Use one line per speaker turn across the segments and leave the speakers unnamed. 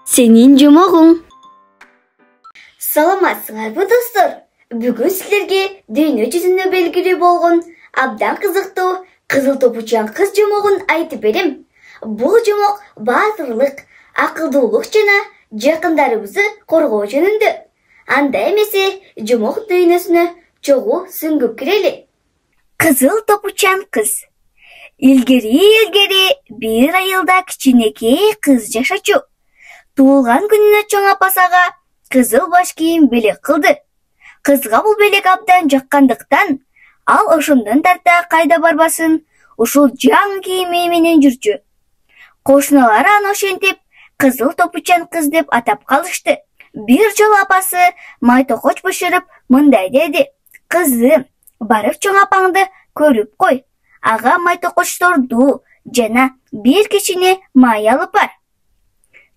Senin жомогуң. Саламатсыңарбы достор? Бүгүн силерге дүйнө жүзүндө белгилүү болгон абдан кызыктуу кызыл топучан кыз жомогун айтып берем. Бул жомок баатырлык, акылдуулук жана жакындарыбызды коргоо жөнүндө. Анда эмесе жомок дүйнөсүнө чогуу сүңгүп кирели. Кызыл топучан кыз. Илгери бир айылда кичинекей кыз жашачу. Туылган күнүнө чоң апасага кызыл баш кийим белек кылды. Кызга бул белек абдан жаккандыктан, ал ошондон тарта кайда барбасын, ушул жаң кийими менен жүрчү. Кошуналары аны ошентип кызыл топучан кыз деп атап калышты. Бир жолу апасы майтокоч бышырып мындай деди: "Кызым, барып чоң апаңды көрүп кой. Ага майтокочторду жана бир кичине май алып бар."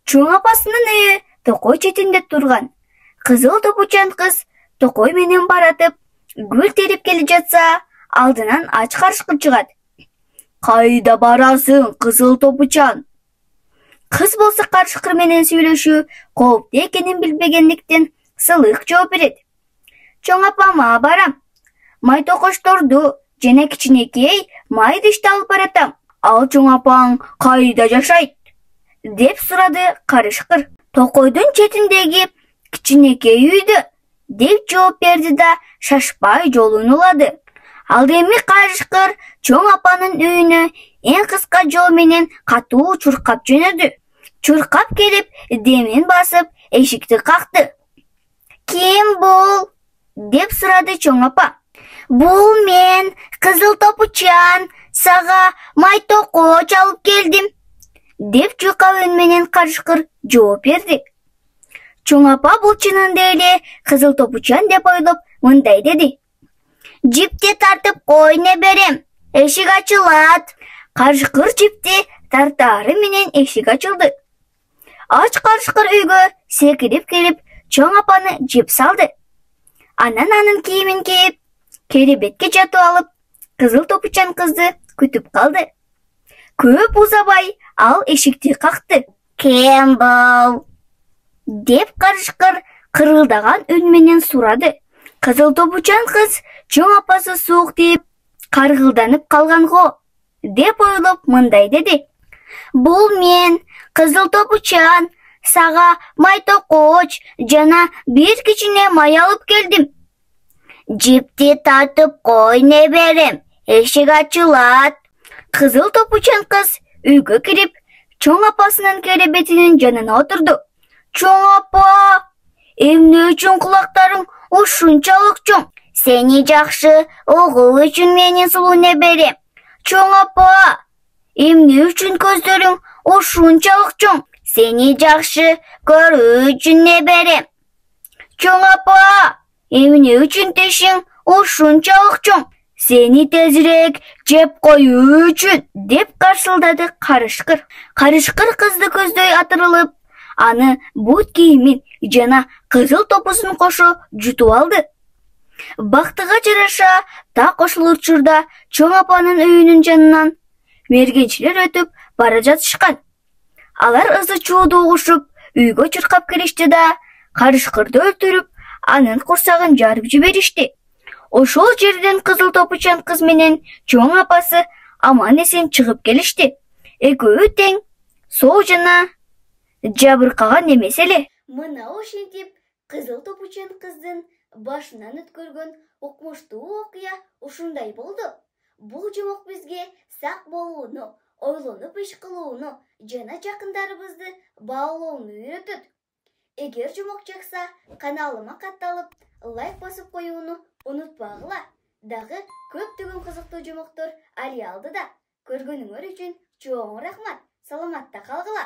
Чоң апасынын үйү токой четинде турган. Кызыл топучан кыз токой менен баратып, гүл терип келе жатса, алдынан ач карышкыр чыгат. "Кайда барасың, кызыл топучан?" Кыз болсо карышкыр менен сүйлөшүү кооптуу экенин билбегендиктен сылык жооп берет. "Чоң апама барам. Майтокочторду жана кичинекей май идишти алып баратам. Ал чоң апаң кайда жашайт?" деп сурады карышкыр. "Токойдун четиндеги кичинекей үйдө" деп жооп берди да шашпай жолун улады. Ал эми карышкыр чоң апанын үйүнө эң кыска жол менен катуу чуркап жөнөдү. Чуркап келип, демин басып, эшикти какты. "Ким бул?" деп сурады чоң апа. "Бул мен, кызыл топучан, сага майтокоч алып келдим" деп жука үн менен карышкыр жооп берди. Чоң апа бул чынында эле кызыл топучан деп ойлоп мындай деди: "Жипти тартып кой, неберем, эшик ачылат." Карышкыр жипти тартаары менен эшик ачылды. Ач карышкыр үйгө секирип келип, чоң апаны жип салды. Анан анын кийимин кийип, керебетке жатып алып, кызыл топучан кызды күтүп калды. Көп узабай ал эшикти какты. "Ким бул?" деп карышкыр кырылдаган үн менен сурады. Кызыл топучан кыз чоң апасы суук тийип, каргылданып калганго деп ойлоп мындай деди: "Бул мен, кызыл топучан, сага майтокоч жана бир кичине май алып келдим. Жипти тартып кой, неберем, эшик ачылат." Кызыл топучан кыз үйгө кирип, чоң апасынын керебетинин жанына отурду. "Чоң апа, эмне үчүн кулактарың ушунчалык чоң? Сени жакшы угуу үчүн менин сулуу неберем. Чоң апа, эмне үчүн көздөрүң ушунчалык чоң? Сени жакшы көрүү үчүн неберем. Чоң апа, эмне үчүн тишиң ушунчалык чоң? Сени тезирээк жеп коюу үчүн" деп каршылдады карышкыр. Карышкыр кызды көздөй атырылып, аны бут кийимин жана кызыл топусун кошо жутуп алды. Бактыга жараша так ошол учурда чоң апанын үйүнүн жанынан мергенчилер өтүп бара жатышкан. Алар ызы чууду угушуп, үйгө чуркап киришти да карышкырды өлтүрүп, анын курсагын жарып жиберишти. Ошол жерден кызыл топучан кыз менен чоң апасы аман эсен чыгып келишти. Экөө тең, соо жана жабыркаган эмес эле. Мына ошентип кызыл топучан кыздын башынан өткөргөн укмуштуу окуя ушундай болду. Бул жомок бизге сак болууну, ойлонуп иш кылууну жана жакындарыбызды баалоону үйрөтөт. Эгер жомок жакса, каналыма катталып, лайк басып коюуну унутпагыла. Дагы көптөгөн кызыктуу жомоктор али алдыда. Көргөнүңөр үчүн чоң рахмат. Саламатта калгыла.